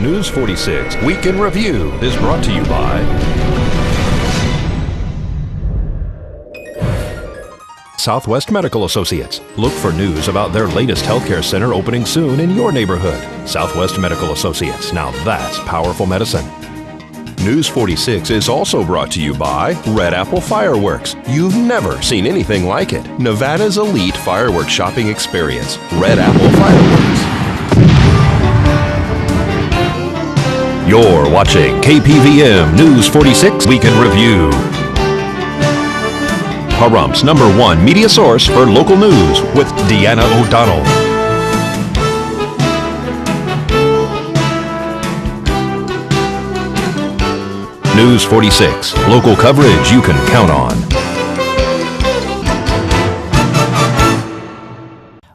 News 46 Week in Review is brought to you by Southwest Medical Associates. Look for news about their latest healthcare center opening soon in your neighborhood. Southwest Medical Associates. Now that's powerful medicine. News 46 is also brought to you by Red Apple Fireworks. You've never seen anything like it. Nevada's elite fireworks shopping experience. Red Apple Fireworks. You're watching KPVM News 46 Week in Review. Pahrumph's #1 media source for local news with Deanna O'Donnell. News 46, local coverage you can count on.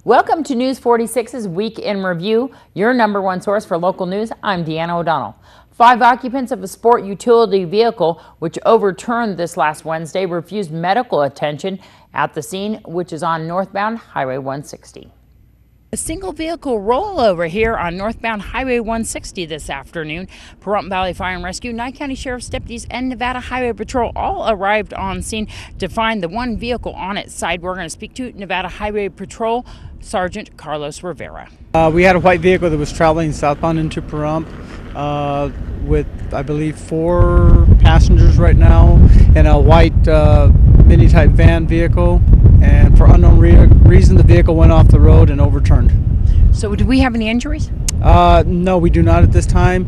Welcome to News 46's Week in Review, your #1 source for local news. I'm Deanna O'Donnell. 5 occupants of a sport utility vehicle, which overturned this last Wednesday, refused medical attention at the scene, which is on northbound Highway 160. A single vehicle rollover here on northbound Highway 160 this afternoon. Pahrump Valley Fire and Rescue, Nye County Sheriff's deputies, and Nevada Highway Patrol all arrived on scene to find the one vehicle on its side. We're going to speak to Nevada Highway Patrol Sergeant Carlos Rivera. We had a white vehicle that was traveling southbound into Pahrump with, I believe, 4 passengers right now, and a white mini-type van vehicle. And for unknown reason, the vehicle went off the road and overturned. So do we have any injuries? No, we do not at this time.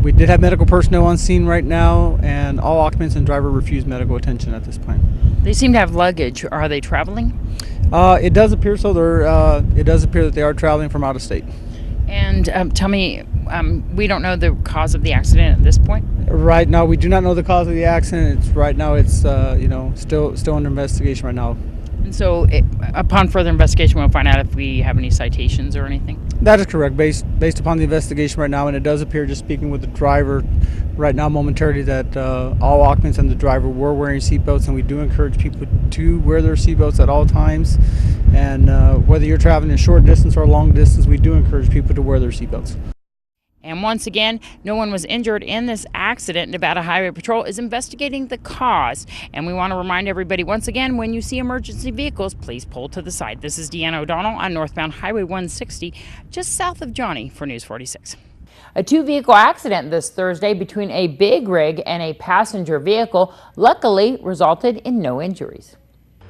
We did have medical personnel on scene right now, and all occupants and driver refused medical attention at this point. They seem to have luggage. Are they traveling? It does appear so. It does appear that they are traveling from out of state. And tell me, we don't know the cause of the accident at this point? Right now, we do not know the cause of the accident. It's still under investigation right now. And so, upon further investigation, we'll find out if we have any citations or anything? That is correct, based upon the investigation right now, and it does appear, just speaking with the driver right now momentarily, that all occupants and the driver were wearing seatbelts, and we do encourage people to wear their seatbelts at all times. And whether you're traveling a short distance or a long distance, we do encourage people to wear their seatbelts. And once again, no one was injured in this accident. Nevada Highway Patrol is investigating the cause. And we want to remind everybody once again, when you see emergency vehicles, please pull to the side. This is Deanna O'Donnell on northbound Highway 160, just south of Johnny for News 46. A 2-vehicle accident this Thursday between a big rig and a passenger vehicle luckily resulted in no injuries.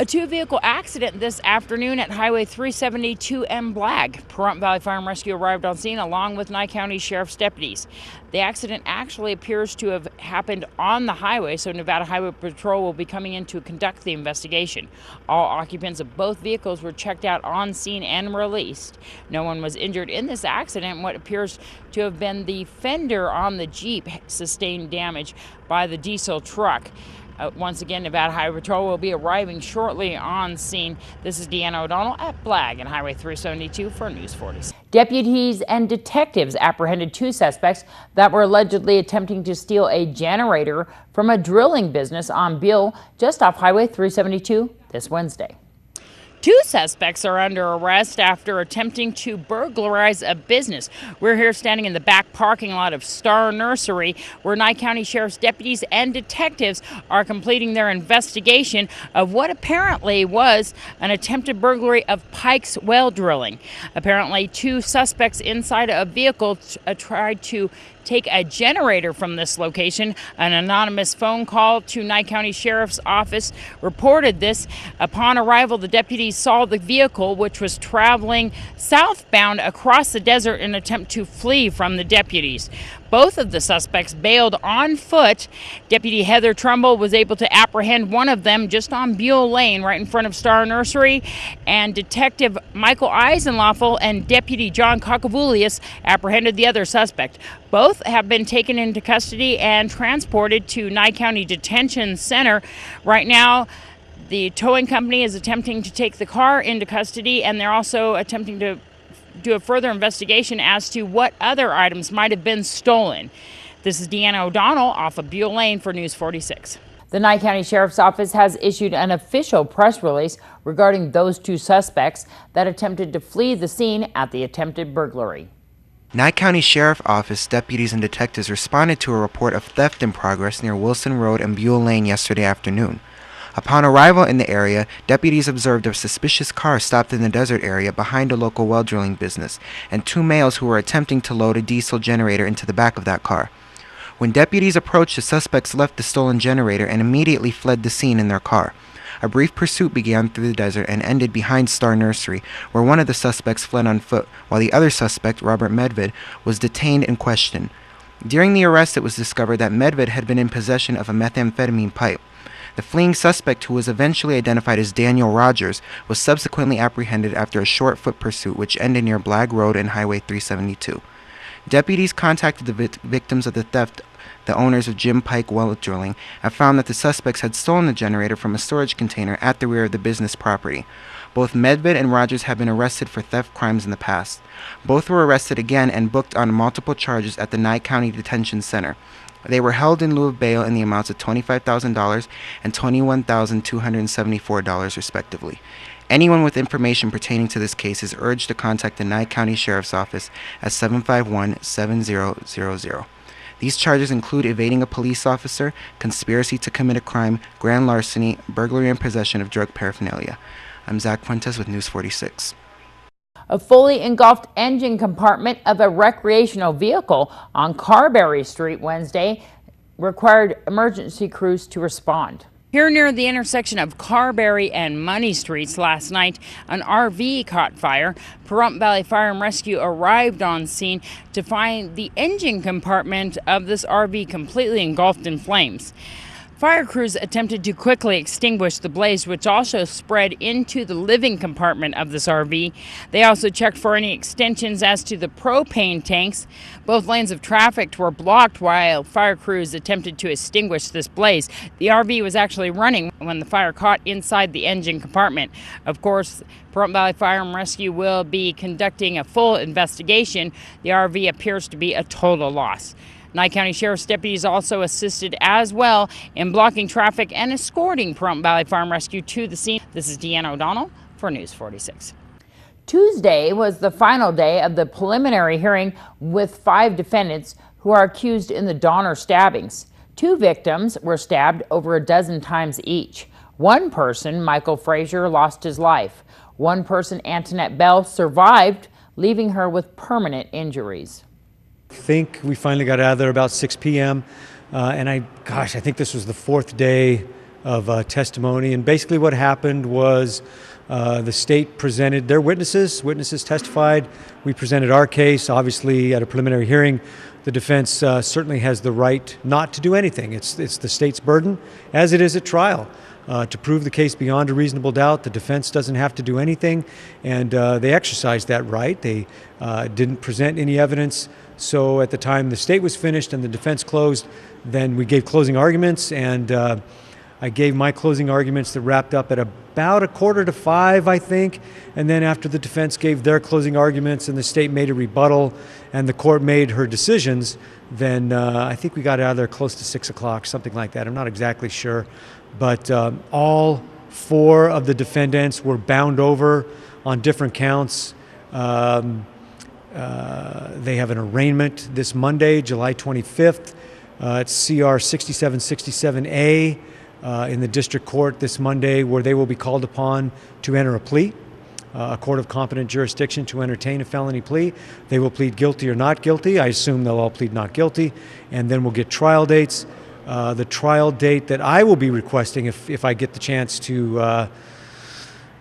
A 2-vehicle accident this afternoon at Highway 372 in Blag. Pahrump Valley Fire and Rescue arrived on scene along with Nye County Sheriff's deputies. The accident actually appears to have happened on the highway, so Nevada Highway Patrol will be coming in to conduct the investigation. All occupants of both vehicles were checked out on scene and released. No one was injured in this accident. What appears to have been the fender on the Jeep sustained damage by the diesel truck. Once again, Nevada Highway Patrol will be arriving shortly on scene. This is Deanna O'Donnell at Blag and Highway 372 for News 40. Deputies and detectives apprehended 2 suspects that were allegedly attempting to steal a generator from a drilling business on Beale just off Highway 372 this Wednesday. 2 suspects are under arrest after attempting to burglarize a business. We're here standing in the back parking lot of Star Nursery, where Nye County Sheriff's deputies and detectives are completing their investigation of what apparently was an attempted burglary of Pike's well drilling. Apparently, 2 suspects inside a vehicle tried to take a generator from this location. An anonymous phone call to Nye County Sheriff's Office reported this. Upon arrival, the deputies saw the vehicle, which was traveling southbound across the desert in an attempt to flee from the deputies. Both of the suspects bailed on foot. Deputy Heather Trumbull was able to apprehend one of them just on Buell Lane, right in front of Star Nursery, and Detective Michael Eisenloffel and Deputy John Cockavoulius apprehended the other suspect. Both have been taken into custody and transported to Nye County Detention Center. Right now, the towing company is attempting to take the car into custody, and they're also attempting to do a further investigation as to what other items might have been stolen. This is Deanna O'Donnell off of Buell Lane for News 46. The Nye County Sheriff's Office has issued an official press release regarding those 2 suspects that attempted to flee the scene at the attempted burglary. Nye County Sheriff Office deputies and detectives responded to a report of theft in progress near Wilson Road and Buell Lane yesterday afternoon. Upon arrival in the area, deputies observed a suspicious car stopped in the desert area behind a local well drilling business, and two males who were attempting to load a diesel generator into the back of that car. When deputies approached, the suspects left the stolen generator and immediately fled the scene in their car. A brief pursuit began through the desert and ended behind Star Nursery, where one of the suspects fled on foot, while the other suspect, Robert Medved, was detained and questioned. During the arrest, it was discovered that Medved had been in possession of a methamphetamine pipe. The fleeing suspect, who was eventually identified as Daniel Rogers, was subsequently apprehended after a short foot pursuit which ended near Blagg Road and Highway 372. Deputies contacted the victims of the theft, the owners of Jim Pike Well Drilling, and found that the suspects had stolen the generator from a storage container at the rear of the business property. Both Medved and Rogers have been arrested for theft crimes in the past. Both were arrested again and booked on multiple charges at the Nye County Detention Center. They were held in lieu of bail in the amounts of $25,000 and $21,274, respectively. Anyone with information pertaining to this case is urged to contact the Nye County Sheriff's Office at 751-7000. These charges include evading a police officer, conspiracy to commit a crime, grand larceny, burglary, and possession of drug paraphernalia. I'm Zach Fuentes with News 46. A fully engulfed engine compartment of a recreational vehicle on Carberry Street Wednesday required emergency crews to respond. Here near the intersection of Carberry and Money Streets last night, an RV caught fire. Pahrump Valley Fire and Rescue arrived on scene to find the engine compartment of this RV completely engulfed in flames. Fire crews attempted to quickly extinguish the blaze, which also spread into the living compartment of this RV. They also checked for any extensions as to the propane tanks. Both lanes of traffic were blocked while fire crews attempted to extinguish this blaze. The RV was actually running when the fire caught inside the engine compartment. Of course, Pahrump Valley Fire and Rescue will be conducting a full investigation. The RV appears to be a total loss. Nye County Sheriff's deputies also assisted as well in blocking traffic and escorting Pahrump Valley Fire and Rescue to the scene. This is Deanna O'Donnell for News 46. Tuesday was the final day of the preliminary hearing with 5 defendants who are accused in the Donner stabbings. 2 victims were stabbed over a dozen times each. One person, Michael Frazier, lost his life. One person, Antoinette Bell, survived, leaving her with permanent injuries. I think we finally got out of there about 6 p.m. I think this was the 4th day of testimony. And basically what happened was the state presented their witnesses. Witnesses testified. We presented our case. Obviously, at a preliminary hearing, the defense certainly has the right not to do anything. It's the state's burden, as it is at trial. To prove the case beyond a reasonable doubt, the defense doesn't have to do anything, and they exercised that right. They didn't present any evidence. So at the time the state was finished and the defense closed, then we gave closing arguments, and I gave my closing arguments that wrapped up at about 4:45, I think. And then after the defense gave their closing arguments and the state made a rebuttal and the court made her decisions, then I think we got out of there close to 6 o'clock, something like that. I'm not exactly sure. But all 4 of the defendants were bound over on different counts. They have an arraignment this Monday, July 25th. It's CR 6767A in the district court this Monday, where they will be called upon to enter a plea, a court of competent jurisdiction to entertain a felony plea. They will plead guilty or not guilty. I assume they'll all plead not guilty. And then we'll get trial dates. The trial date that I will be requesting, if I get the chance to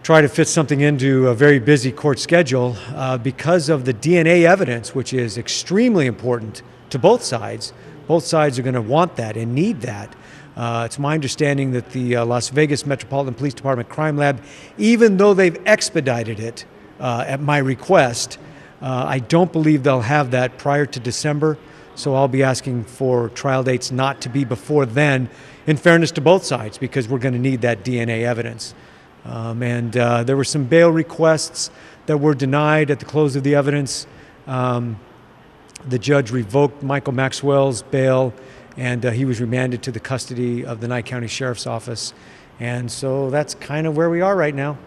try to fit something into a very busy court schedule, because of the DNA evidence, which is extremely important to both sides. Both sides are going to want that and need that. It's my understanding that the Las Vegas Metropolitan Police Department Crime Lab, even though they've expedited it at my request, I don't believe they'll have that prior to December. So I'll be asking for trial dates not to be before then, in fairness to both sides, because we're going to need that DNA evidence. There were some bail requests that were denied at the close of the evidence. The judge revoked Michael Maxwell's bail, and he was remanded to the custody of the Nye County Sheriff's Office. And so that's kind of where we are right now.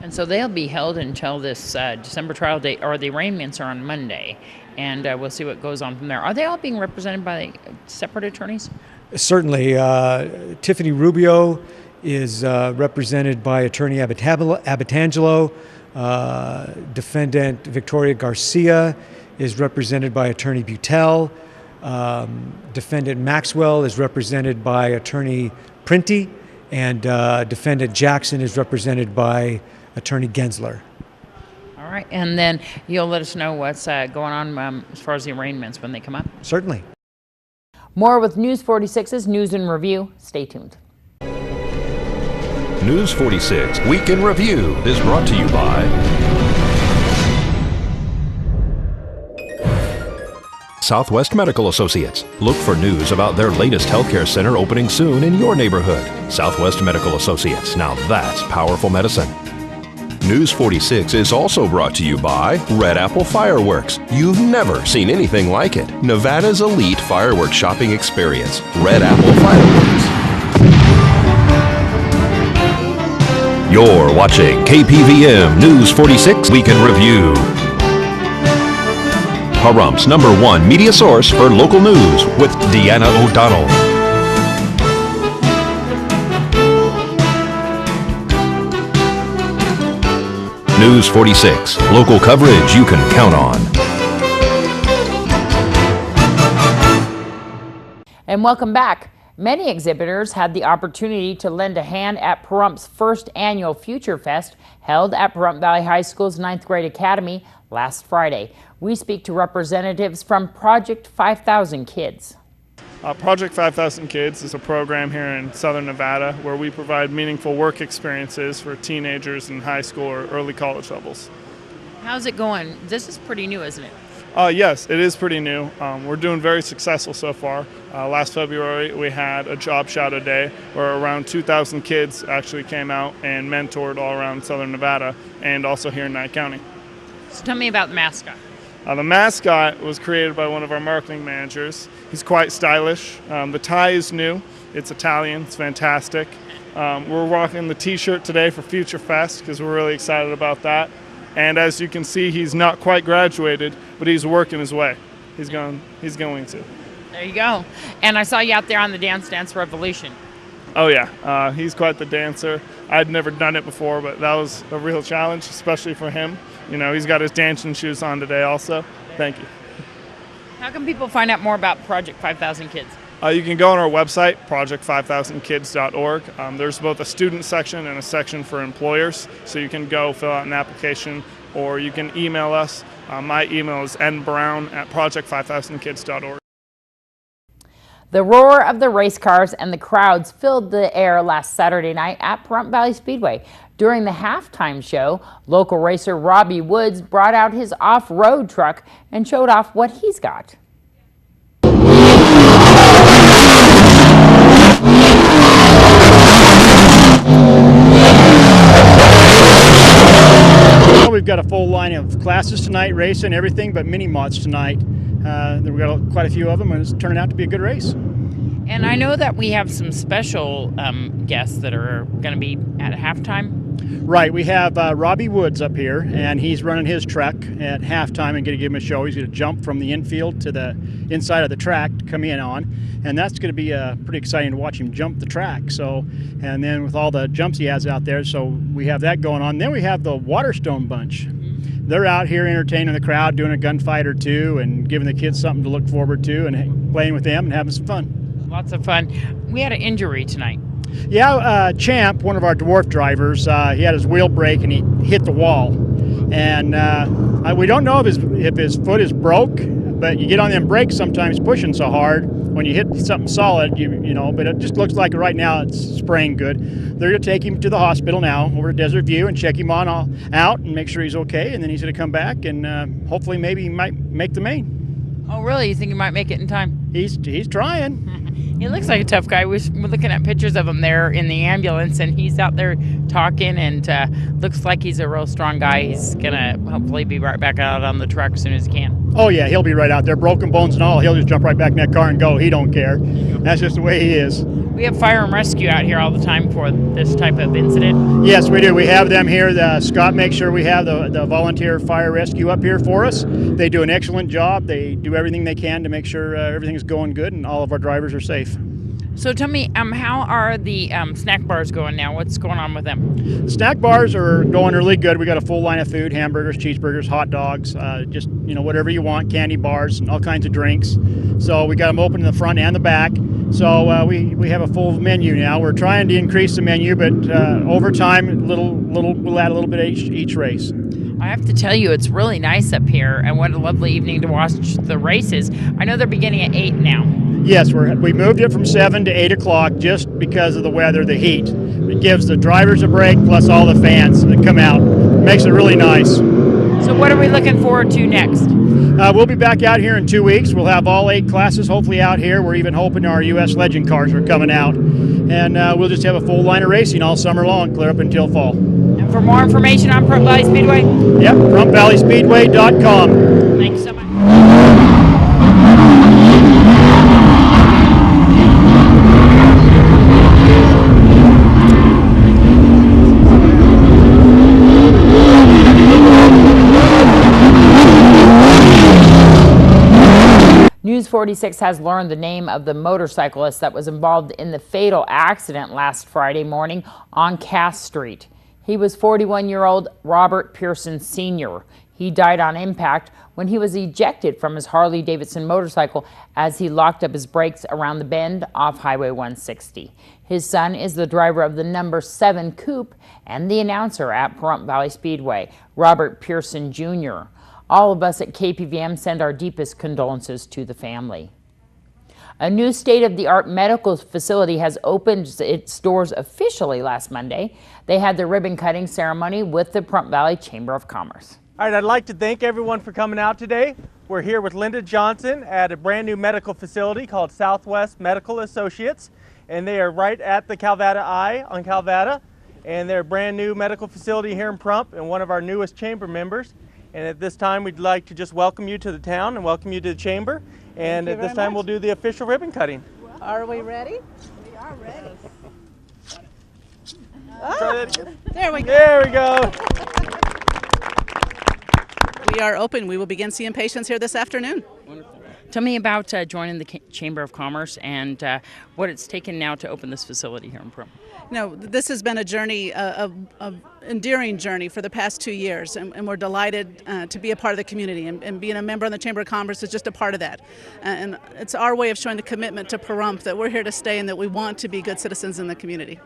And so they'll be held until this December trial date, or the arraignments are on Monday. and we'll see what goes on from there. Are they all being represented by separate attorneys? Certainly. Tiffany Rubio is represented by attorney Abatangelo. Defendant Victoria Garcia is represented by attorney Butel. Defendant Maxwell is represented by attorney Printy, and defendant Jackson is represented by attorney Gensler. All right, and then you'll let us know what's going on as far as the arraignments when they come up? Certainly. More with News 46's News and Review. Stay tuned. News 46 Week in Review is brought to you by Southwest Medical Associates. Look for news about their latest healthcare center opening soon in your neighborhood. Southwest Medical Associates. Now that's powerful medicine. News 46 is also brought to you by Red Apple Fireworks. You've never seen anything like it. Nevada's elite fireworks shopping experience. Red Apple Fireworks. You're watching KPVM News 46 Week in Review. Pahrumph's #1 media source for local news with Deanna O'Donnell. News 46, local coverage you can count on. And welcome back. Many exhibitors had the opportunity to lend a hand at Pahrumph's first annual Future Fest held at Pahrump Valley High School's 9th grade academy last Friday. We speak to representatives from Project 5000 Kids. Project 5000 Kids is a program here in Southern Nevada where we provide meaningful work experiences for teenagers in high school or early college levels. How's it going? This is pretty new, isn't it? Yes, it is pretty new. We're doing very successful so far. Last February we had a job shadow day where around 2,000 kids actually came out and mentored all around Southern Nevada and also here in Nye County. So tell me about the mascot. The mascot was created by one of our marketing managers. He's quite stylish. The tie is new. It's Italian. It's fantastic. We're rocking the t-shirt today for Future Fest because we're really excited about that. And as you can see, he's not quite graduated, but he's working his way. He's going to. There you go. And I saw you out there on the Dance Revolution. Oh yeah, he's quite the dancer. I'd never done it before, but that was a real challenge, especially for him. You know, he's got his dancing shoes on today also. Thank you. How can people find out more about Project 5000 Kids? You can go on our website, project5000kids.org. There's both a student section and a section for employers, so you can go fill out an application or you can email us. My email is nbrown@project5000kids.org. The roar of the race cars and the crowds filled the air last Saturday night at Pahrump Valley Speedway. During the halftime show, local racer Robbie Woods brought out his off-road truck and showed off what he's got. We've got a full line of classes tonight, racing, everything but mini mods tonight. We've got quite a few of them, and it's turning out to be a good race. And I know that we have some special guests that are going to be at halftime. Right, we have Robbie Woods up here, and he's running his truck at halftime and going to give him a show. He's going to jump from the infield to the inside of the track to come in on, and that's going to be pretty exciting to watch him jump the track. So, and then with all the jumps he has out there, so we have that going on. Then we have the Waterstone bunch. They're out here entertaining the crowd, doing a gunfight or two, and giving the kids something to look forward to, and playing with them and having some fun. Lots of fun. We had an injury tonight. Yeah, Champ, one of our dwarf drivers, he had his wheel break and he hit the wall. And we don't know if his foot is broke, but you get on them brakes sometimes pushing so hard when you hit something solid, you know, but it just looks like right now it's spraying good. They're going to take him to the hospital now over to Desert View and check him on out and make sure he's okay, and then he's going to come back and hopefully maybe he might make the main. Oh, really? You think he might make it in time? He's trying. He looks like a tough guy. We're looking at pictures of him there in the ambulance, and he's out there talking, and looks like he's a real strong guy. He's going to hopefully be right back out on the truck as soon as he can. Oh, yeah, he'll be right out there. Broken bones and all, he'll just jump right back in that car and go. He don't care. That's just the way he is. We have fire and rescue out here all the time for this type of incident. Yes, we do. We have them here. Scott makes sure we have the volunteer fire rescue up here for us. They do an excellent job. They do everything they can to make sure everything is going good and all of our drivers are safe. So tell me, how are the snack bars going now? What's going on with them? The snack bars are going really good. We got a full line of food: hamburgers, cheeseburgers, hot dogs, just whatever you want, candy bars, and all kinds of drinks. So we got them open in the front and the back. So we have a full menu now. We're trying to increase the menu, but over time, we'll add a little bit each race. I have to tell you, it's really nice up here, and what a lovely evening to watch the races. I know they're beginning at 8 now. Yes, we moved it from 7 to 8 o'clock just because of the weather, the heat. It gives the drivers a break, plus all the fans that come out. It makes it really nice. So what are we looking forward to next? We'll be back out here in 2 weeks. We'll have all 8 classes hopefully out here. We're even hoping our U.S. Legend cars are coming out. And we'll just have a full line of racing all summer long, clear up until fall. And for more information on Pahrump Valley Speedway? Yep, PahrumPValleySpeedway.com. Thanks so much. News 46 has learned the name of the motorcyclist that was involved in the fatal accident last Friday morning on Cass Street. He was 41-year-old Robert Pearson Sr. He died on impact when he was ejected from his Harley-Davidson motorcycle as he locked up his brakes around the bend off Highway 160. His son is the driver of the number 7 coupe and the announcer at Pahrump Valley Speedway, Robert Pearson Jr. All of us at KPVM send our deepest condolences to the family. A new state-of-the-art medical facility has opened its doors officially last Monday. They had the ribbon-cutting ceremony with the Pahrump Valley Chamber of Commerce. All right, I'd like to thank everyone for coming out today. We're here with Linda Johnson at a brand new medical facility called Southwest Medical Associates, and they are right at the Calvada Eye on Calvada, and they're a brand new medical facility here in Pahrump and one of our newest chamber members. And at this time, we'd like to just welcome you to the town and welcome you to the chamber. And at this time, we'll do the official ribbon cutting. Are we ready? We are ready. Try that again. There we go. There we go. We are open. We will begin seeing patients here this afternoon. Tell me about joining the Chamber of Commerce and what it's taken now to open this facility here in Pahrump. This has been a journey, an endearing journey for the past 2 years, and we're delighted to be a part of the community, and being a member of the Chamber of Commerce is just a part of that. And it's our way of showing the commitment to Pahrump that we're here to stay and that we want to be good citizens in the community.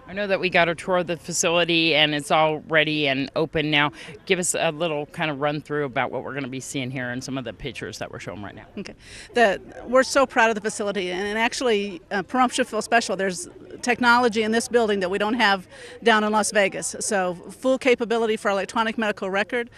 I know that we got a tour of the facility and it's all ready and open now. Give us a little kind of run through about what we're going to be seeing here and some of the pictures that we're showing right now. Okay. We're so proud of the facility, and actually Pahrump should feel special. There's technology in this building that we don't have down in Las Vegas. So full capability for electronic medical record.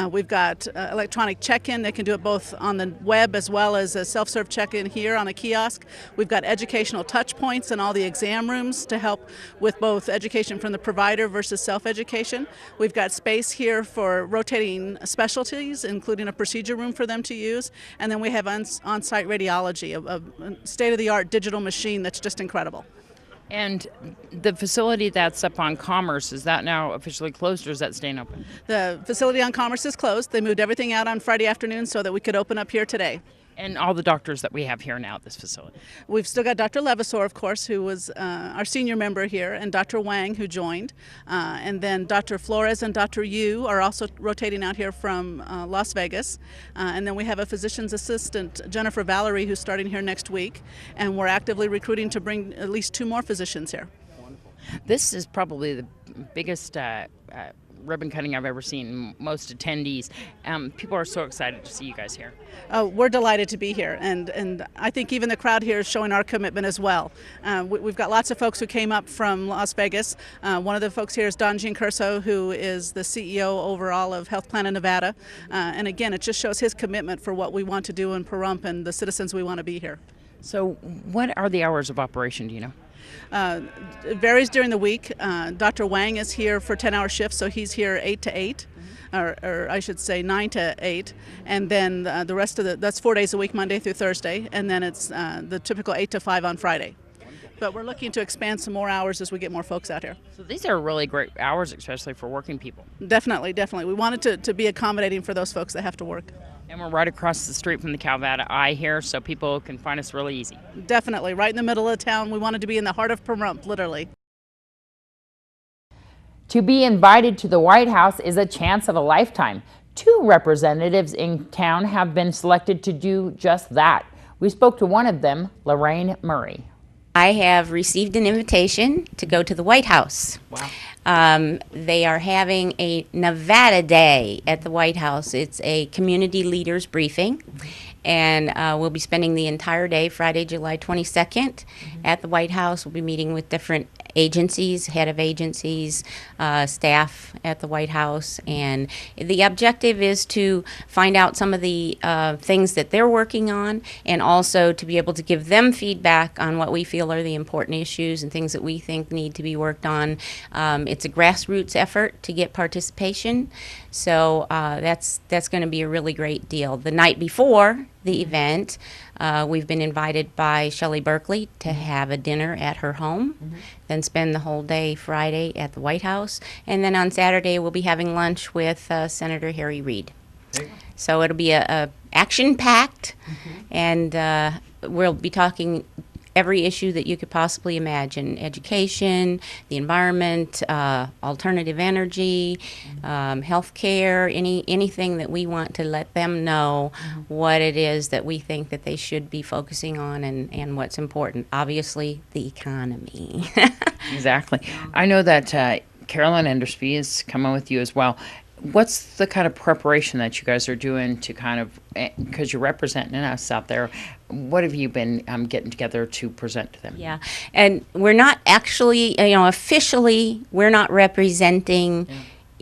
We've got electronic check-in. They can do it both on the web as well as a self-serve check-in here on a kiosk. We've got educational touch points in all the exam rooms to help with both education from the provider versus self-education. We've got space here for rotating specialties, including a procedure room for them to use. And then we have on-site radiology, a state-of-the-art digital machine that's just incredible. And the facility that's up on Commerce, is that now officially closed or is that staying open? The facility on Commerce is closed. They moved everything out on Friday afternoon so that we could open up here today. And all the doctors that we have here now at this facility. We've still got Dr. Levasseur, of course, who was our senior member here, and Dr. Wang, who joined. And then Dr. Flores and Dr. Yu are also rotating out here from Las Vegas. And then we have a physician's assistant, Jennifer Valerie, who's starting here next week. And we're actively recruiting to bring at least 2 more physicians here. Wonderful. This is probably the biggest ribbon cutting I've ever seen, most attendees. People are so excited to see you guys here. We're delighted to be here, and I think even the crowd here is showing our commitment as well. We've got lots of folks who came up from Las Vegas. One of the folks here is Don Giancurso, who is the CEO overall of Health Plan of Nevada. And again, it just shows his commitment for what we want to do in Pahrump and the citizens we want to be here. So what are the hours of operation, do you know? It varies during the week. Dr. Wang is here for 10-hour shifts, so he's here 8 to 8, or I should say 9 to 8, and then the rest of that's 4 days a week, Monday through Thursday, and then it's the typical 8 to 5 on Friday. But we're looking to expand some more hours as we get more folks out here. So these are really great hours, especially for working people. Definitely, definitely. We wanted to be accommodating for those folks that have to work. And we're right across the street from the Calvada Eye here, so people can find us really easy. Definitely, right in the middle of town. We wanted to be in the heart of Pahrump, literally. To be invited to the White House is a chance of a lifetime. 2 representatives in town have been selected to do just that. We spoke to one of them, Lorraine Murray. I have received an invitation to go to the White House. Wow. They are having a Nevada Day at the White House. It's a community leaders briefing, and we'll be spending the entire day, Friday, July 22nd, at the White House. We'll be meeting with different agencies, head of agencies, staff at the White House, and the objective is to find out some of the things that they're working on, and also to be able to give them feedback on what we feel are the important issues and things that we think need to be worked on. It's a grassroots effort to get participation, so that's going to be a really great deal. The night before the event, we've been invited by Shelley Berkeley to have a dinner at her home, then spend the whole day Friday at the White House, and then on Saturday we'll be having lunch with Senator Harry Reid. So it'll be a action-packed, and we'll be talking every issue that you could possibly imagine: education, the environment, alternative energy, healthcare, anything that we want to let them know what it is that we think that they should be focusing on, and what's important. Obviously, the economy. Exactly. I know that Carolyn Endersby is coming with you as well. What's the kind of preparation that you guys are doing to kind of, because you're representing us out there, what have you been getting together to present to them? Yeah, and we're not actually, officially, we're not representing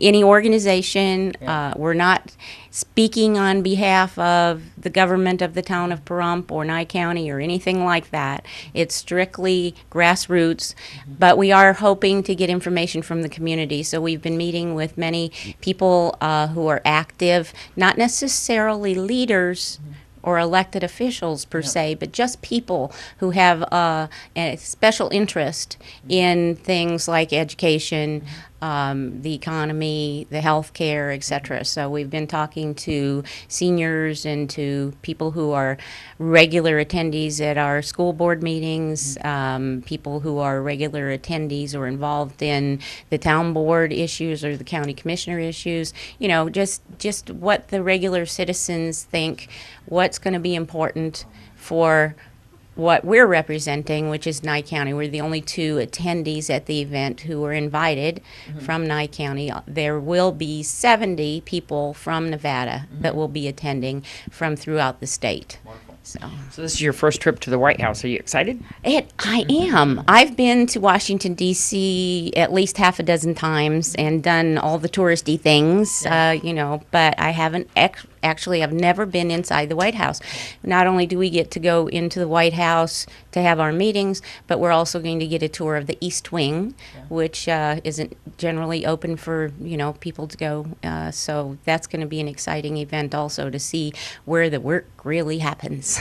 any organization. We're not speaking on behalf of the government of the town of Pahrump or Nye County or anything like that. It's strictly grassroots, but we are hoping to get information from the community. So we've been meeting with many people who are active, not necessarily leaders or elected officials per se, but just people who have a special interest in things like education, the economy, the health care, etc. So we've been talking to seniors and to people who are regular attendees at our school board meetings, people who are regular attendees or involved in the town board issues or the county commissioner issues, just what the regular citizens think, what's going to be important for what we're representing, which is Nye County. We're the only 2 attendees at the event who were invited from Nye County. There will be 70 people from Nevada that will be attending from throughout the state. So this is your first trip to the White House. Are you excited? I am. I've been to Washington, D.C. at least half a dozen times and done all the touristy things, but I haven't actually, I've never been inside the White House. Not only do we get to go into the White House to have our meetings, but we're also going to get a tour of the East Wing, which isn't generally open for, people to go. So that's going to be an exciting event also to see where the work really happens.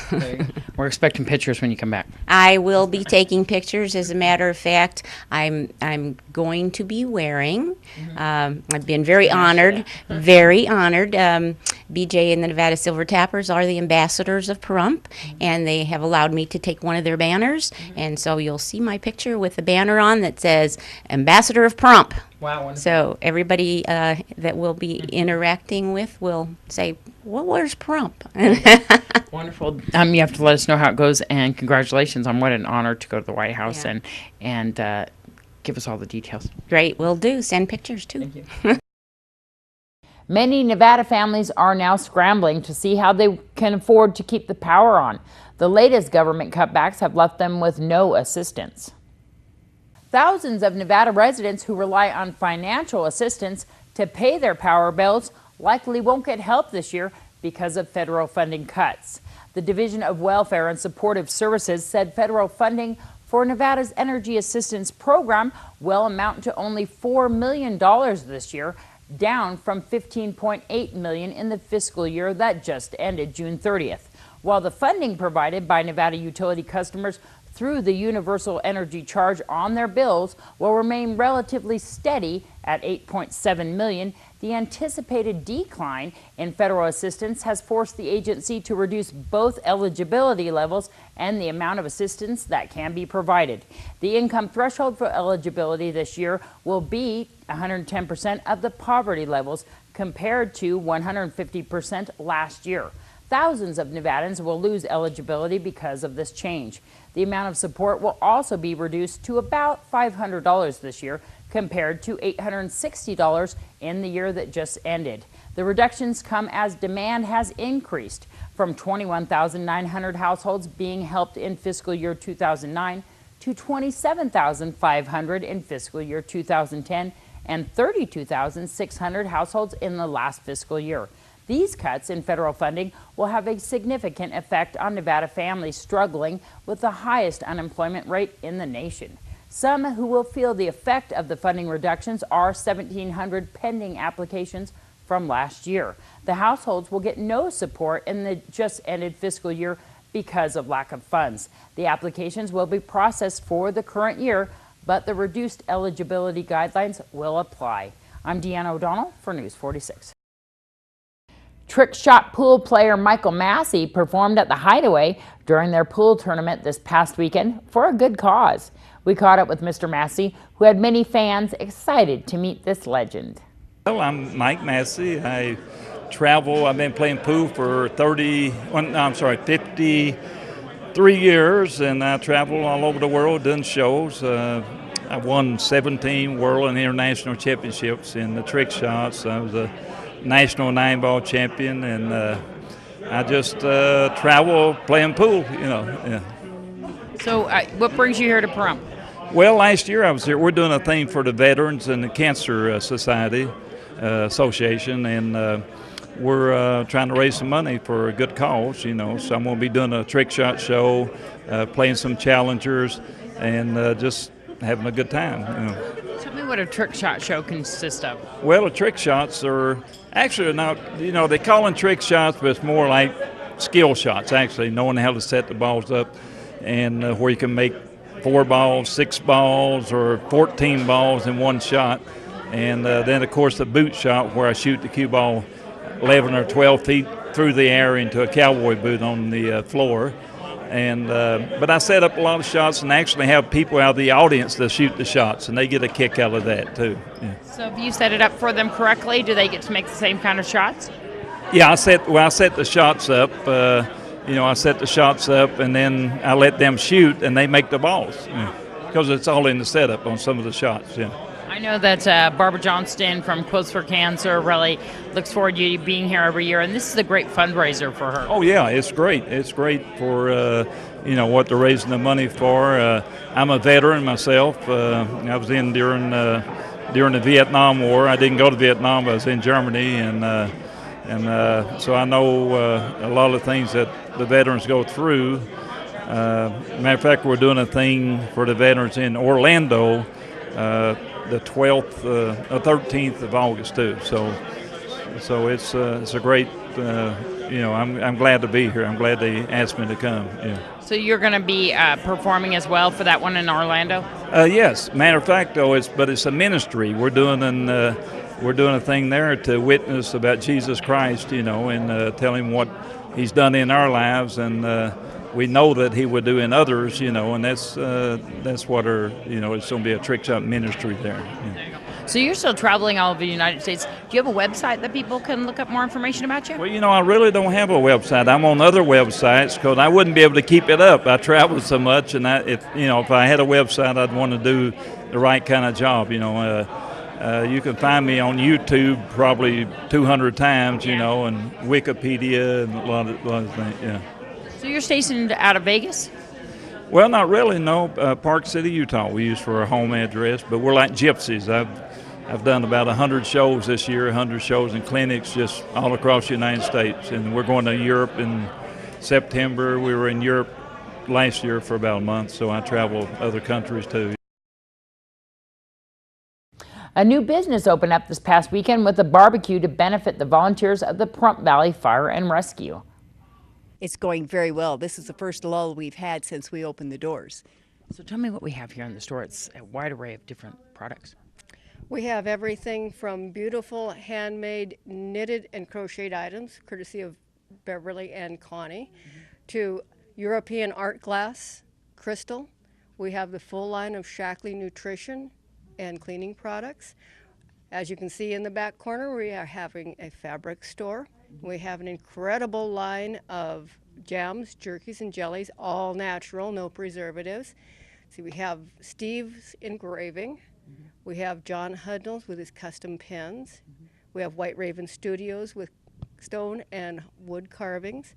We're expecting pictures when you come back. I will be taking pictures. As a matter of fact, I'm going to be wearing, I've been very honored, BJ and the Nevada Silver Tappers are the ambassadors of Pahrump, and they have allowed me to take one of their banners, and so you'll see my picture with a banner on that says Ambassador of Pahrump. Wow, wonderful. So everybody that we'll be interacting with will say, well, where's Pahrump? Wonderful. You have to let us know how it goes, and congratulations on what an honor to go to the White House and give us all the details. Great, will do. Send pictures too. Thank you. Many Nevada families are now scrambling to see how they can afford to keep the power on. The latest government cutbacks have left them with no assistance. Thousands of Nevada residents who rely on financial assistance to pay their power bills likely won't get help this year because of federal funding cuts. The Division of Welfare and Supportive Services said federal funding for Nevada's Energy Assistance Program will amount to only $4 million this year, down from $15.8 million in the fiscal year that just ended June 30th. While the funding provided by Nevada utility customers through the universal energy charge on their bills will remain relatively steady at $8.7 million. The anticipated decline in federal assistance has forced the agency to reduce both eligibility levels and the amount of assistance that can be provided. The income threshold for eligibility this year will be 110% of the poverty levels compared to 150% last year. Thousands of Nevadans will lose eligibility because of this change. The amount of support will also be reduced to about $500 this year compared to $860 in the year that just ended. The reductions come as demand has increased from 21,900 households being helped in fiscal year 2009 to 27,500 in fiscal year 2010 and 32,600 households in the last fiscal year. These cuts in federal funding will have a significant effect on Nevada families struggling with the highest unemployment rate in the nation. Some who will feel the effect of the funding reductions are 1,700 pending applications from last year. The households will get no support in the just ended fiscal year because of lack of funds. The applications will be processed for the current year, but the reduced eligibility guidelines will apply. I'm Deanna O'Donnell for News 46. Trick shot pool player Michael Massey performed at the Hideaway during their pool tournament this past weekend for a good cause. We caught up with Mr. Massey, who had many fans excited to meet this legend. Well, I'm Mike Massey. I travel. I've been playing pool for 53 years, and I travel all over the world doing shows. I won 17 world and international championships in the trick shots. I was a national 9-ball champion, and I just travel playing pool, Yeah. So what brings you here to Pahrump? Well, last year I was here. We're doing a thing for the Veterans and the Cancer Society Association, and we're trying to raise some money for a good cause, So I'm going to be doing a trick shot show, playing some challengers, and just having a good time. Tell me what a trick shot show consists of. Well, the trick shots are actually not, they call them trick shots, but it's more like skill shots, actually, knowing how to set the balls up, and where you can make 4 balls, 6 balls, or 14 balls in one shot. And then, of course, the boot shot, where I shoot the cue ball 11 or 12 feet through the air into a cowboy boot on the floor. And but I set up a lot of shots and actually have people out of the audience that shoot the shots, and they get a kick out of that too. Yeah. So if you set it up for them correctly, do they get to make the same kind of shots? Yeah, I set the shots up. I set the shots up, and then I let them shoot, and they make the balls. Because it's all in the setup on some of the shots. Yeah. I know that Barbara Johnston from Quilts for Cancer really looks forward to you being here every year, and this is a great fundraiser for her. Oh yeah, it's great. It's great for what they're raising the money for. I'm a veteran myself. I was in during the Vietnam War. I didn't go to Vietnam, but I was in Germany, and so I know a lot of things that the veterans go through. Matter of fact, we're doing a thing for the veterans in Orlando. The 13th of August too. So it's a great. I'm glad to be here. I'm glad they asked me to come. Yeah. So you're going to be performing as well for that one in Orlando? Yes. Matter of fact, though, it's a ministry. We're doing a thing there to witness about Jesus Christ, and tell him what he's done in our lives, and we know that he would do in others, and that's what it's going to be a trick shot ministry there. Yeah. So you're still traveling all over the United States. Do you have a website that people can look up more information about you? Well, I really don't have a website. I'm on other websites because I wouldn't be able to keep it up. I travel so much, and if I had a website, I'd want to do the right kind of job. You can find me on YouTube probably 200 times, and Wikipedia and a lot of things. Yeah. So you're stationed out of Vegas? Well, not really, no. Park City, Utah we use for our home address, but we're like gypsies. I've done about 100 shows this year, 100 shows and clinics just all across the United States, and we're going to Europe in September. We were in Europe last year for about a month, so I travel other countries too. A new business opened up this past weekend with a barbecue to benefit the volunteers of the Pahrump Valley Fire and Rescue. It's going very well. This is the first lull we've had since we opened the doors. So tell me what we have here in the store. It's a wide array of different products. We have everything from beautiful handmade knitted and crocheted items, courtesy of Beverly and Connie, to European art glass, crystal. We have the full line of Shackley nutrition and cleaning products. As you can see in the back corner, we are having a fabric store. We have an incredible line of jams, jerkies, and jellies, all natural, no preservatives. See, we have Steve's engraving. We have John Hudnall's with his custom pens. We have White Raven Studios with stone and wood carvings.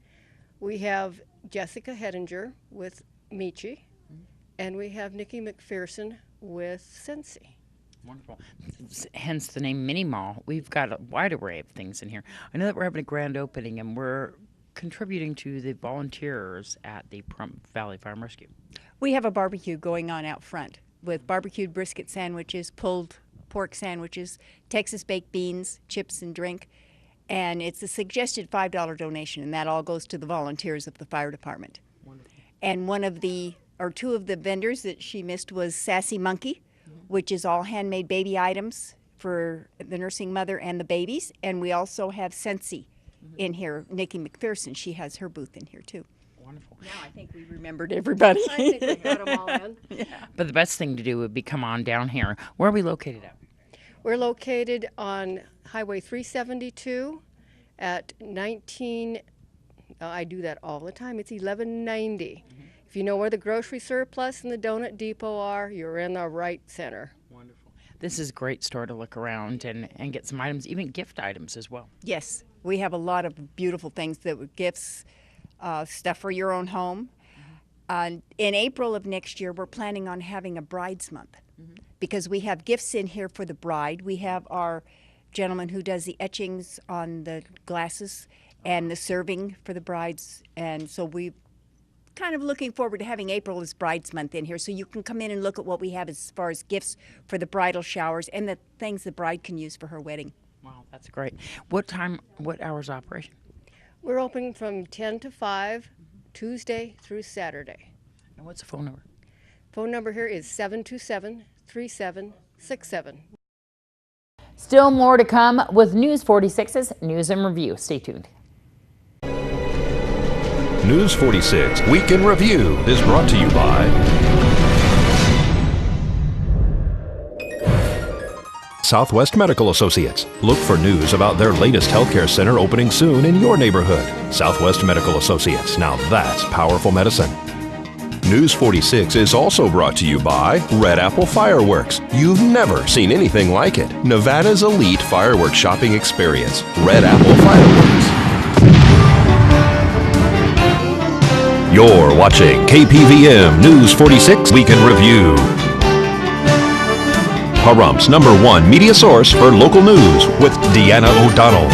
We have Jessica Hedinger with Michi. And we have Nikki McPherson with Scentsy. Wonderful. Hence the name Mini Mall. We've got a wide array of things in here. I know that we're having a grand opening and we're contributing to the volunteers at the Pahrump Valley Farm Rescue. We have a barbecue going on out front with barbecued brisket sandwiches, pulled pork sandwiches, Texas baked beans, chips and drink. And it's a suggested $5 donation, and that all goes to the volunteers of the fire department. Wonderful. And two of the vendors that she missed was Sassy Monkey, which is all handmade baby items for the nursing mother and the babies. And we also have Scentsy in here. Nikki McPherson, she has her booth in here too. Wonderful. Now I think we remembered everybody. I think we got them all in. Yeah. But the best thing to do would be come on down here. Where are we located at? We're located on Highway 372 at 19, I do that all the time, it's 1190. If you know where the grocery surplus and the donut depot are, you're in the right center. Wonderful. This is a great store to look around and get some items, even gift items as well. Yes, we have a lot of beautiful things that were gifts, stuff for your own home. In April of next year, we're planning on having a Brides Month because we have gifts in here for the bride. We have our gentleman who does the etchings on the glasses and the serving for the brides, and so we kind of looking forward to having April as Brides Month in here, so you can come in and look at what we have as far as gifts for the bridal showers and the things the bride can use for her wedding. Wow, that's great. What hours operation? We're open from 10 to 5, Tuesday through Saturday. And what's the phone number? Phone number here is 727-3767. Still more to come with News 46's News and Review. Stay tuned. News 46 Week in Review is brought to you by Southwest Medical Associates. Look for news about their latest healthcare center opening soon in your neighborhood. Southwest Medical Associates. Now that's powerful medicine. News 46 is also brought to you by Red Apple Fireworks. You've never seen anything like it. Nevada's elite fireworks shopping experience. Red Apple Fireworks. You're watching KPVM News 46 Week in Review. Pahrump's #1 media source for local news with Deanna O'Donnell.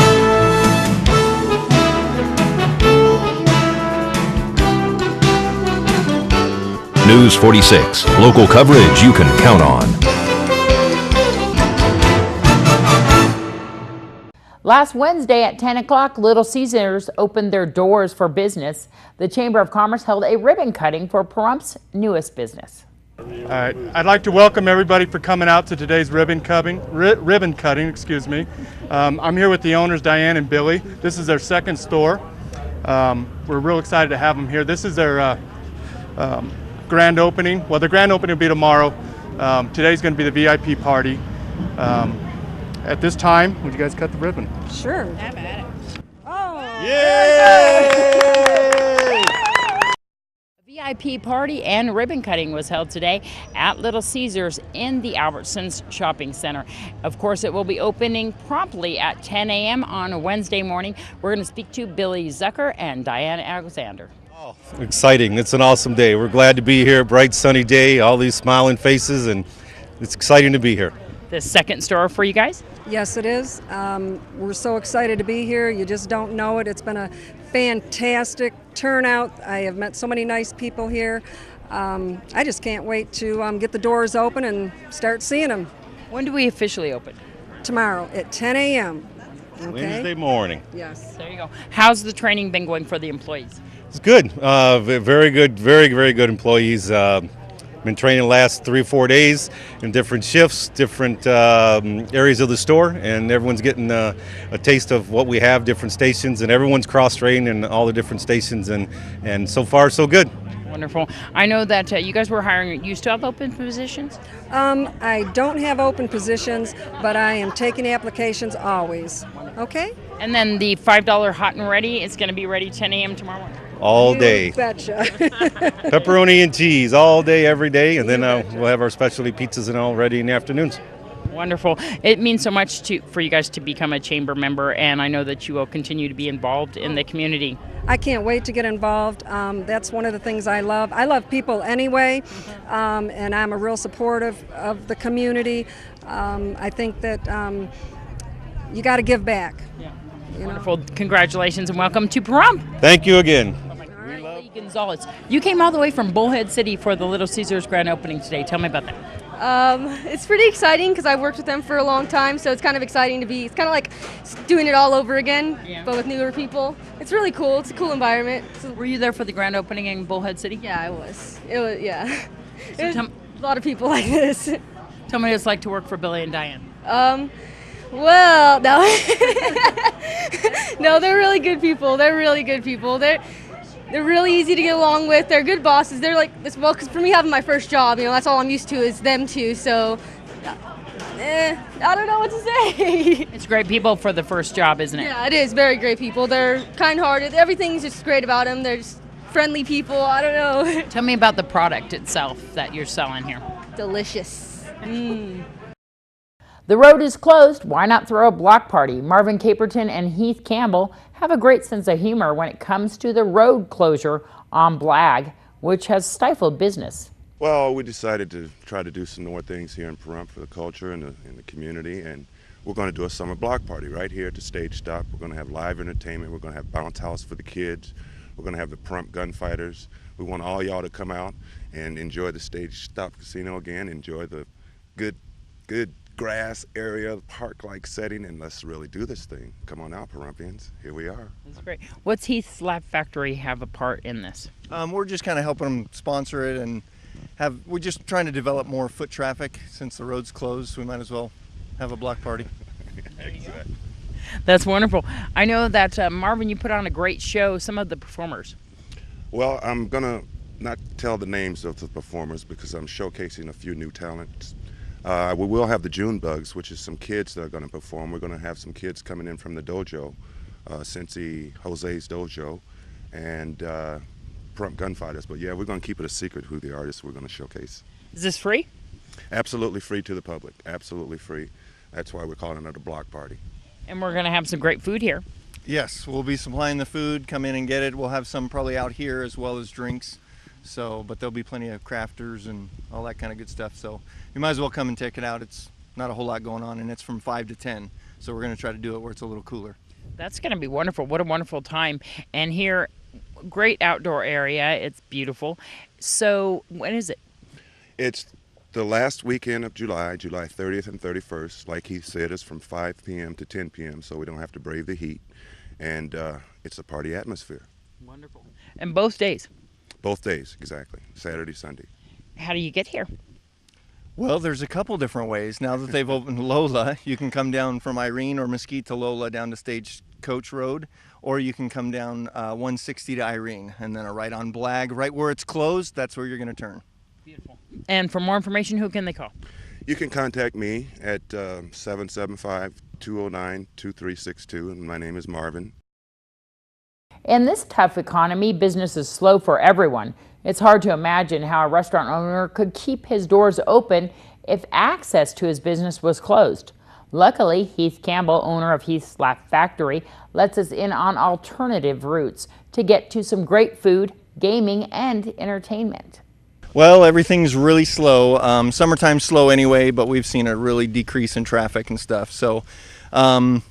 News 46, local coverage you can count on. Last Wednesday at 10 o'clock, Little Caesars opened their doors for business. The Chamber of Commerce held a ribbon cutting for Pahrump's newest business. I'd like to welcome everybody for coming out to today's ribbon cutting. I'm here with the owners, Diane and Billy. This is their second store. We're real excited to have them here. This is their grand opening. Well, the grand opening will be tomorrow. Today's going to be the VIP party. At this time, would you guys cut the ribbon? Sure. Have at it. Oh! Yay! VIP party and ribbon cutting was held today at Little Caesars in the Albertsons Shopping Center. Of course, it will be opening promptly at 10 a.m. on a Wednesday morning. We're going to speak to Billy Zucker and Diane Alexander. Oh, exciting. It's an awesome day. We're glad to be here. Bright, sunny day, all these smiling faces, and it's exciting to be here. The second store for you guys? Yes, it is. We're so excited to be here. You just don't know it. It's been a fantastic turnout. I have met so many nice people here. I just can't wait to get the doors open and start seeing them. When do we officially open? Tomorrow at 10 a.m. Okay? Wednesday morning. Yes. There you go. How's the training been going for the employees? It's good. Very good, very good employees. Been training the last 3 or 4 days in different shifts, different areas of the store, and everyone's getting a taste of what we have, different stations, and everyone's cross-trained in all the different stations, and so far so good. Wonderful. I know that you guys were hiring. You still have open positions? I don't have open positions, but I am taking applications always. Okay? And then the $5 hot and ready is going to be ready 10 a.m. tomorrow morning. All day. You betcha. Pepperoni and cheese all day, every day, and then we'll have our specialty pizzas and all ready in the afternoons. Wonderful. It means so much for you guys to become a chamber member, and I know that you will continue to be involved in the community. I can't wait to get involved. That's one of the things I love. I love people anyway, and I'm a real supportive of the community. I think that you got to give back. Yeah. Wonderful. Congratulations and welcome to Pahrump. Thank you again. Lee Gonzalez, you came all the way from Bullhead City for the Little Caesars grand opening today. Tell me about that. It's pretty exciting because I've worked with them for a long time, so it's kind of exciting to be. It's kind of like doing it all over again, but with newer people. It's really cool. It's a cool environment. Were you there for the grand opening in Bullhead City? Yeah, I was. It was, yeah. It was a lot of people like this. Tell me what it's like to work for Billy and Diane. Well, no. No, they're really good people. They're really good people. They're really easy to get along with. They're good bosses. They're like, well, because for me having my first job, that's all I'm used to is them two. So, I don't know what to say. It's great people for the first job, isn't it? Yeah, it is. Very great people. They're kind-hearted. Everything's just great about them. They're just friendly people. I don't know. Tell me about the product itself that you're selling here. Delicious. The road is closed. Why not throw a block party? Marvin Caperton and Heath Campbell have a great sense of humor when it comes to the road closure on Blag, which has stifled business. Well, we decided to try to do some more things here in Pahrump for the culture and the community, and we're going to do a summer block party right here at the Stage Stop. We're going to have live entertainment. We're going to have bounce house for the kids. We're going to have the Pahrump gunfighters. We want all y'all to come out and enjoy the Stage Stop Casino again, enjoy the good grass area, park-like setting, and let's really do this thing. Come on out, Pahrumpians. Here we are. That's great. What's Heath's Laugh Factory have a part in this? We're just kind of helping them sponsor it, and we're just trying to develop more foot traffic since the road's closed. So we might as well have a block party. That's wonderful. I know that Marvin, you put on a great show. Some of the performers. Well, I'm gonna not tell the names of the performers because I'm showcasing a few new talents. We will have the June Bugs, which is some kids that are going to perform. We're going to have some kids coming in from the dojo, Cincy Jose's dojo, and Pahrump Gunfighters. But yeah, we're going to keep it a secret who the artists we're going to showcase. Is this free? Absolutely free to the public. Absolutely free. That's why we're calling it a block party. And we're going to have some great food here. Yes, we'll be supplying the food. Come in and get it. We'll have some probably out here as well as drinks. But there'll be plenty of crafters and all that kind of good stuff. So you might as well come and check it out. It's not a whole lot going on, and it's from 5 to 10. So we're going to try to do it where it's a little cooler. That's going to be wonderful. What a wonderful time. And here, great outdoor area. It's beautiful. So when is it? It's the last weekend of July 30th and 31st. Like he said, it's from 5 p.m. to 10 p.m. so we don't have to brave the heat. And it's a party atmosphere. Wonderful. And both days? Both days, exactly. Saturday, Sunday. How do you get here? Well, there's a couple different ways. Now that they've opened Lola, you can come down from Irene or Mesquite to Lola down to Stagecoach Road, or you can come down 160 to Irene, and then a right on Blag. Right where it's closed, that's where you're going to turn. Beautiful. And for more information, who can they call? You can contact me at 775-209-2362, and my name is Marvin. In this tough economy, business is slow for everyone. It's hard to imagine how a restaurant owner could keep his doors open if access to his business was closed. Luckily, Heath Campbell, owner of Heath's Laugh Factory, lets us in on alternative routes to get to some great food, gaming, and entertainment. Well, everything's really slow. Summertime's slow anyway, but we've seen a really decrease in traffic and stuff. So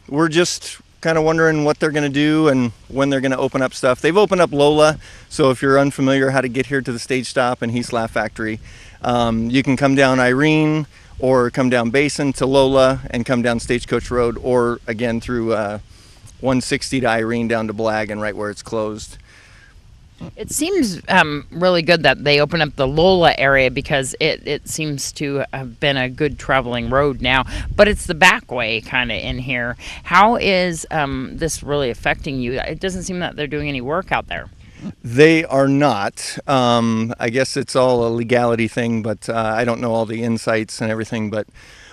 we're just kind of wondering what they're going to do and when they're going to open up stuff. They've opened up Lola, so if you're unfamiliar how to get here to the Stage Stop and Heath's Laugh Factory, you can come down Irene or come down Basin to Lola and come down Stagecoach Road, or again through 160 to Irene down to Blag and right where it's closed. It seems really good that they open up the Lola area because it seems to have been a good traveling road now, but it's the back way kind of in here. How is this really affecting you? It doesn't seem that they're doing any work out there. They are not. I guess it's all a legality thing, but I don't know all the insights and everything, but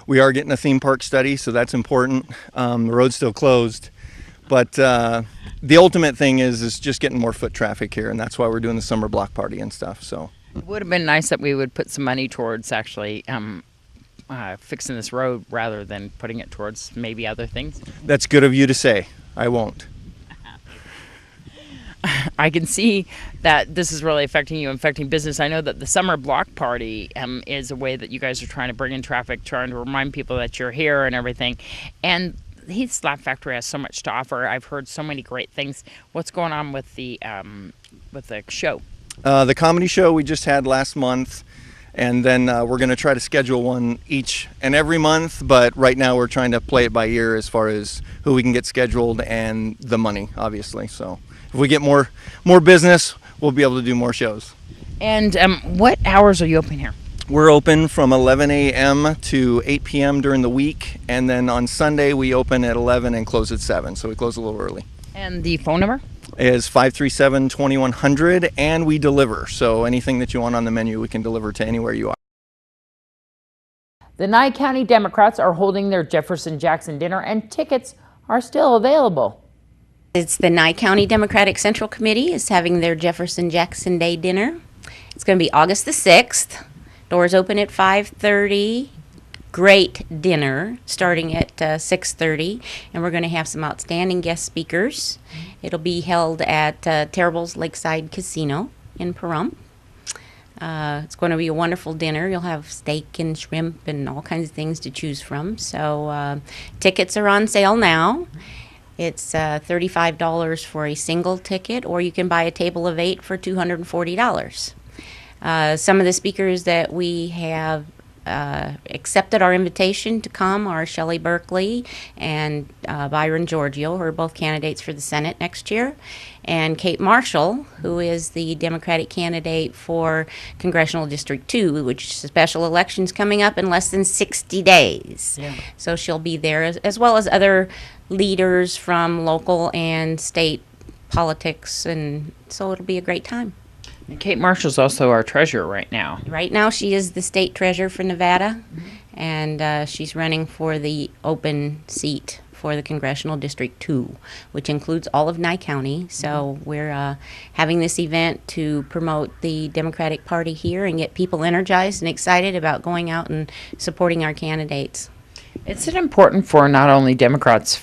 we are getting a theme park study, so that's important. The road's still closed, but the ultimate thing is just getting more foot traffic here, and that's why we're doing the summer block party and stuff. So it would have been nice that we would put some money towards actually fixing this road rather than putting it towards maybe other things. That's good of you to say. I won't. I can see that this is really affecting you, affecting business. I know that the summer block party is a way that you guys are trying to bring in traffic, trying to remind people that you're here and everything. And Heath Slab Factory has so much to offer. I've heard so many great things. What's going on with the show? The comedy show we just had last month, and then we're going to try to schedule one each and every month, but right now we're trying to play it by ear as far as who we can get scheduled and the money, obviously. So if we get more business, we'll be able to do more shows. And what hours are you open here? We're open from 11 a.m. to 8 p.m. during the week, and then on Sunday we open at 11 and close at 7, so we close a little early. And the phone number? Is 537-2100, and we deliver. So anything that you want on the menu, we can deliver to anywhere you are. The Nye County Democrats are holding their Jefferson-Jackson dinner, and tickets are still available. It's the Nye County Democratic Central Committee is having their Jefferson-Jackson Day dinner. It's going to be August the 6th. Doors open at 5:30. Great dinner starting at 6:30, and we're going to have some outstanding guest speakers. It'll be held at Terrible's Lakeside Casino in Pahrump. It's going to be a wonderful dinner. You'll have steak and shrimp and all kinds of things to choose from. So tickets are on sale now. It's $35 for a single ticket, or you can buy a table of 8 for $240. Some of the speakers that we have accepted our invitation to come are Shelley Berkeley and Byron Giorgio, who are both candidates for the Senate next year, and Kate Marshall, who is the Democratic candidate for Congressional District 2, which is a special election's coming up in less than 60 days. Yeah. So she'll be there, as well as other leaders from local and state politics, and so it'll be a great time. And Kate Marshall's also our treasurer right now. Right now she is the state treasurer for Nevada, and she's running for the open seat for the Congressional District 2, which includes all of Nye County. So we're having this event to promote the Democratic Party here and get people energized and excited about going out and supporting our candidates. It's important for not only Democrats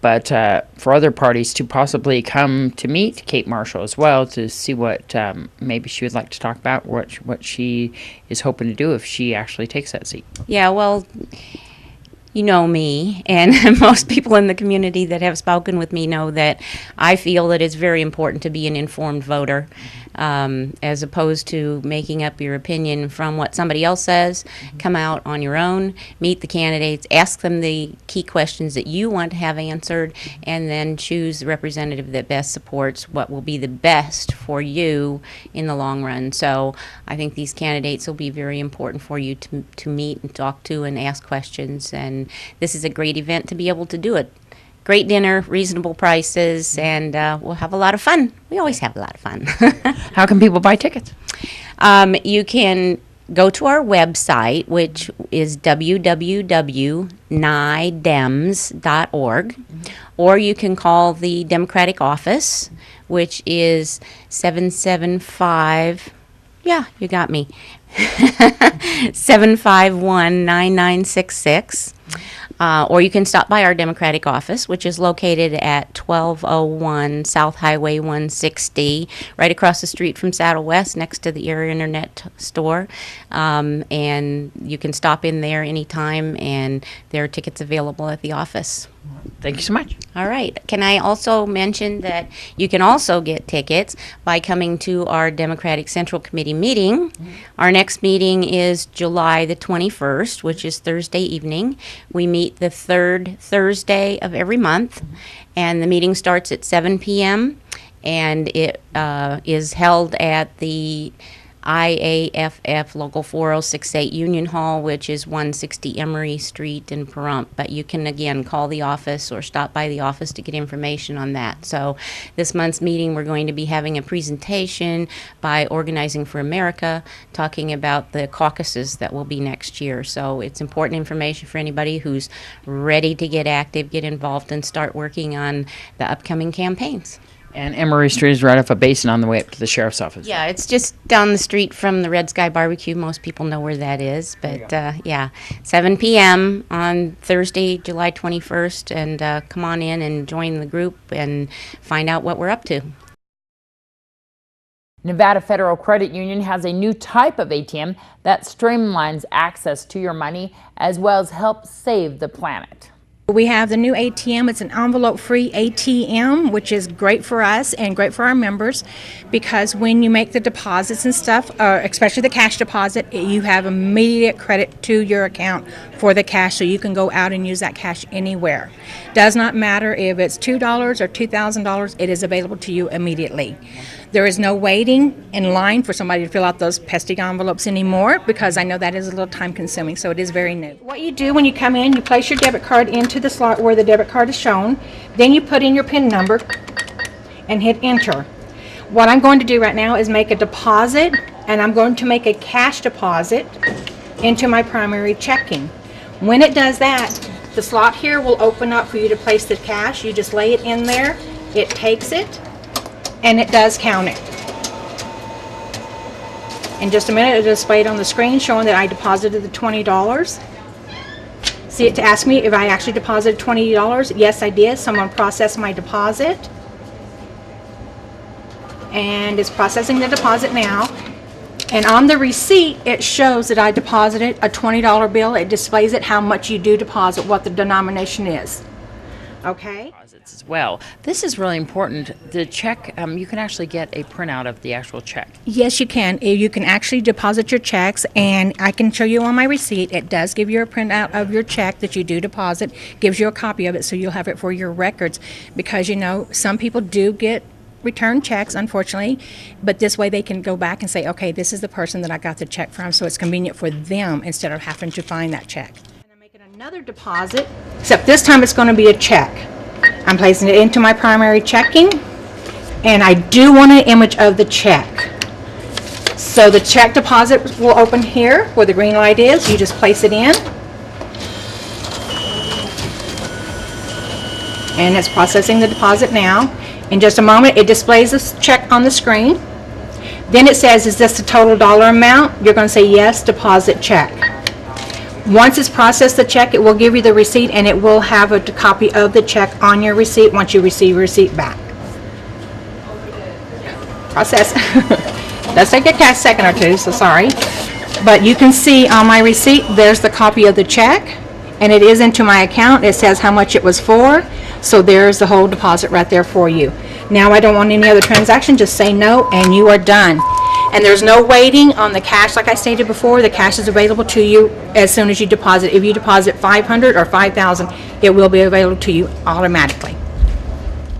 but for other parties to possibly come to meet Kate Marshall as well, to see what maybe she would like to talk about, what she is hoping to do if she actually takes that seat. Yeah, well, you know me, and most people in the community that have spoken with me know that I feel that it's very important to be an informed voter, as opposed to making up your opinion from what somebody else says. Come out on your own, meet the candidates, ask them the key questions that you want to have answered, and then choose the representative that best supports what will be the best for you in the long run. So I think these candidates will be very important for you to meet and talk to and ask questions, and this is a great event to be able to do it. Great dinner, reasonable prices, and we'll have a lot of fun. We always have a lot of fun. How can people buy tickets? You can go to our website, which is www.nyedems.org, or you can call the Democratic office, which is 775, yeah, you got me, 751-9966. Or you can stop by our Democratic office, which is located at 1201 South Highway 160, right across the street from Saddle West, next to the Air Internet store. And you can stop in there anytime, and there are tickets available at the office. Thank you so much. All right. Can I also mention that you can also get tickets by coming to our Democratic Central Committee meeting. Our next meeting is July the 21st, which is Thursday evening. We meet the third Thursday of every month, and the meeting starts at 7 p.m., and it is held at the IAFF Local 4068 Union Hall, which is 160 Emory Street in Pahrump. But you can, again, call the office or stop by the office to get information on that. So this month's meeting, we're going to be having a presentation by Organizing for America talking about the caucuses that will be next year. So it's important information for anybody who's ready to get active, get involved, and start working on the upcoming campaigns. And Emory Street is right off a basin on the way up to the sheriff's office. Yeah, it's just down the street from the Red Sky Barbecue. Most people know where that is. But, yeah, 7 p.m. on Thursday, July 21st. And come on in and join the group and find out what we're up to. Nevada Federal Credit Union has a new type of ATM that streamlines access to your money as well as helps save the planet. We have the new ATM. It's an envelope-free ATM, which is great for us and great for our members because when you make the deposits and stuff, especially the cash deposit, you have immediate credit to your account for the cash, so you can go out and use that cash anywhere. Does not matter if it's $2 or $2,000, it is available to you immediately. There is no waiting in line for somebody to fill out those pesky envelopes anymore because I know that is a little time consuming, so it is very new. What you do when you come in, you place your debit card into the slot where the debit card is shown, then you put in your PIN number and hit enter. What I'm going to do right now is make a deposit, and I'm going to make a cash deposit into my primary checking. When it does that, the slot here will open up for you to place the cash. You just lay it in there, it takes it, and it does count it. In just a minute, it'll display it on the screen showing that I deposited the $20. See it to ask me if I actually deposited $20. Yes, I did. Someone processed my deposit. And it's processing the deposit now. And on the receipt, it shows that I deposited a $20 bill. It displays it how much you do deposit, what the denomination is. Okay? As well. This is really important. The check, you can actually get a printout of the actual check. Yes, you can. You can actually deposit your checks, and I can show you on my receipt. It does give you a printout of your check that you do deposit, gives you a copy of it so you'll have it for your records. Because, you know, some people do get return checks, unfortunately, but this way they can go back and say, okay, this is the person that I got the check from, so it's convenient for them instead of having to find that check. And I'm making another deposit, except this time it's going to be a check. I'm placing it into my primary checking, and I do want an image of the check. So the check deposit will open here where the green light is. You just place it in, and it's processing the deposit now. In just a moment, it displays this check on the screen. Then it says, is this the total dollar amount? You're going to say yes, deposit check. Once it's processed the check, it will give you the receipt, and it will have a copy of the check on your receipt once you receive your receipt back. Process. Does take a second or two, so sorry. But you can see on my receipt, there's the copy of the check, and it is into my account. It says how much it was for, so there's the whole deposit right there for you. Now I don't want any other transaction, just say no, and you are done. And there's no waiting on the cash. Like I stated before, the cash is available to you as soon as you deposit. If you deposit $500 or $5,000, it will be available to you automatically.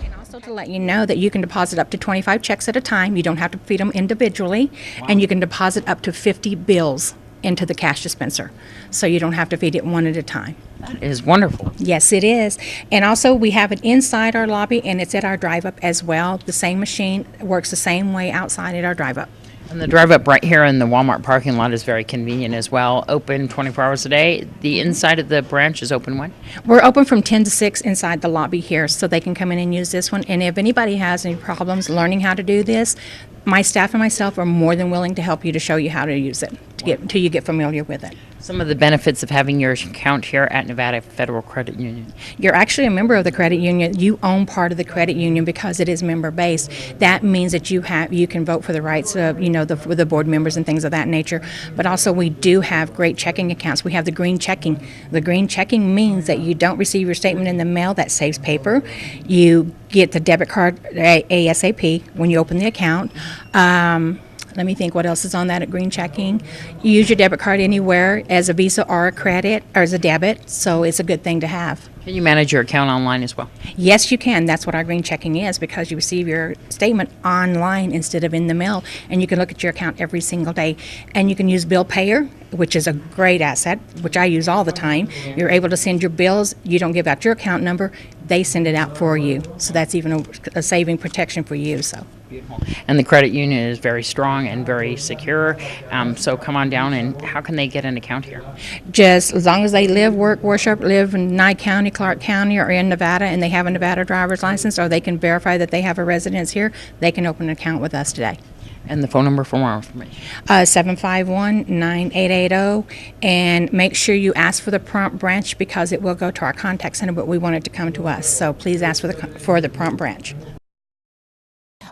And also to let you know that you can deposit up to 25 checks at a time. You don't have to feed them individually. Wow. And you can deposit up to 50 bills into the cash dispenser. So you don't have to feed it one at a time. That is wonderful. Yes, it is. And also we have it inside our lobby, and it's at our drive-up as well. The same machine works the same way outside at our drive-up. And the drive-up right here in the Walmart parking lot is very convenient as well. Open 24 hours a day. The inside of the branch is open when? We're open from 10 to 6 inside the lobby here, so they can come in and use this one. And if anybody has any problems learning how to do this, my staff and myself are more than willing to help you to show you how to use it until you get familiar with it. Some of the benefits of having your account here at Nevada Federal Credit Union. You're actually a member of the credit union. You own part of the credit union because it is member-based. That means that you can vote for the rights of, the board members and things of that nature. But also we do have great checking accounts. We have the green checking. The green checking means that you don't receive your statement in the mail. That saves paper. You get the debit card ASAP when you open the account. Let me think what else is on that at green checking. You use your debit card anywhere as a Visa or a credit or as a debit, so it's a good thing to have. Can you manage your account online as well? Yes, you can. That's what our green checking is, because you receive your statement online instead of in the mail, and you can look at your account every single day. And you can use Bill Payer, which is a great asset, which I use all the time. You're able to send your bills. You don't give out your account number. They send it out for you. So that's even a saving protection for you. So. Beautiful. And the credit union is very strong and very secure. So come on down, and how can they get an account here? Just as long as they live, work, worship, live in Nye County, Clark County, or in Nevada, and they have a Nevada driver's license, or they can verify that they have a residence here, they can open an account with us today. And the phone number for more information? 751-9880, and make sure you ask for the prompt branch, because it will go to our contact center, but we want it to come to us. So please ask for the prompt branch.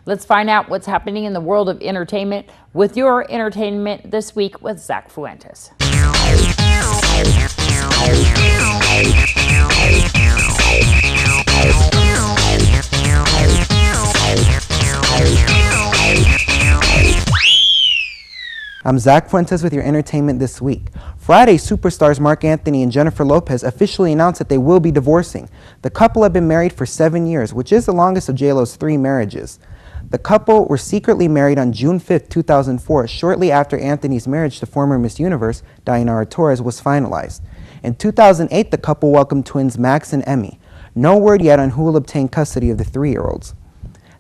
Let's find out what's happening in the world of entertainment with your Entertainment This Week with Zach Fuentes. I'm Zach Fuentes with your Entertainment This Week. Friday, superstars Mark Anthony and Jennifer Lopez officially announced that they will be divorcing. The couple have been married for 7 years, which is the longest of J-Lo's 3 marriages. The couple were secretly married on June 5, 2004, shortly after Anthony's marriage to former Miss Universe, Dayanara Torres, was finalized. In 2008, the couple welcomed twins Max and Emmy. No word yet on who will obtain custody of the 3-year-olds.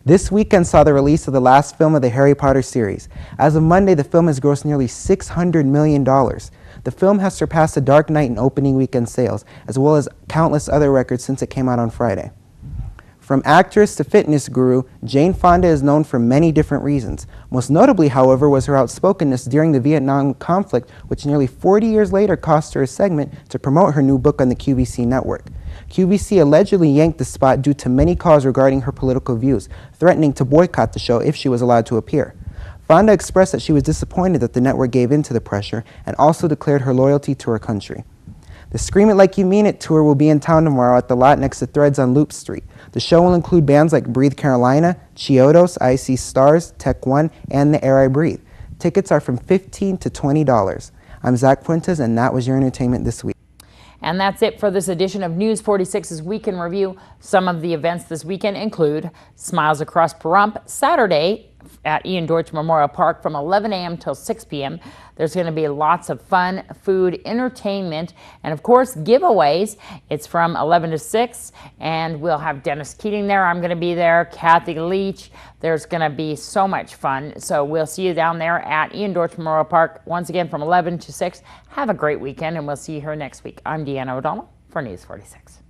This weekend saw the release of the last film of the Harry Potter series. As of Monday, the film has grossed nearly $600 million. The film has surpassed The Dark Knight in opening weekend sales, as well as countless other records since it came out on Friday. From actress to fitness guru, Jane Fonda is known for many different reasons. Most notably, however, was her outspokenness during the Vietnam conflict, which nearly 40 years later cost her a segment to promote her new book on the QVC network. QVC allegedly yanked the spot due to many calls regarding her political views, threatening to boycott the show if she was allowed to appear. Fonda expressed that she was disappointed that the network gave in to the pressure, and also declared her loyalty to her country. The Scream It Like You Mean It tour will be in town tomorrow at the lot next to Threads on Loop Street. The show will include bands like Breathe Carolina, Chiodos, I See Stars, Tech One, and The Air I Breathe. Tickets are from $15 to $20. I'm Zach Fuentes, and that was your Entertainment This Week. And that's it for this edition of News 46's Week in Review. Some of the events this weekend include Smiles Across Pahrump, Saturday at Ian Deutsch Memorial Park from 11 a.m. till 6 p.m. There's going to be lots of fun, food, entertainment, and of course giveaways. It's from 11 to 6, and we'll have Dennis Keating there. I'm going to be there, Kathy Leach. There's going to be so much fun. So we'll see you down there at Ian Deutsch Memorial Park once again from 11 to 6. Have a great weekend, and we'll see you here next week. I'm Deanna O'Donnell for News 46.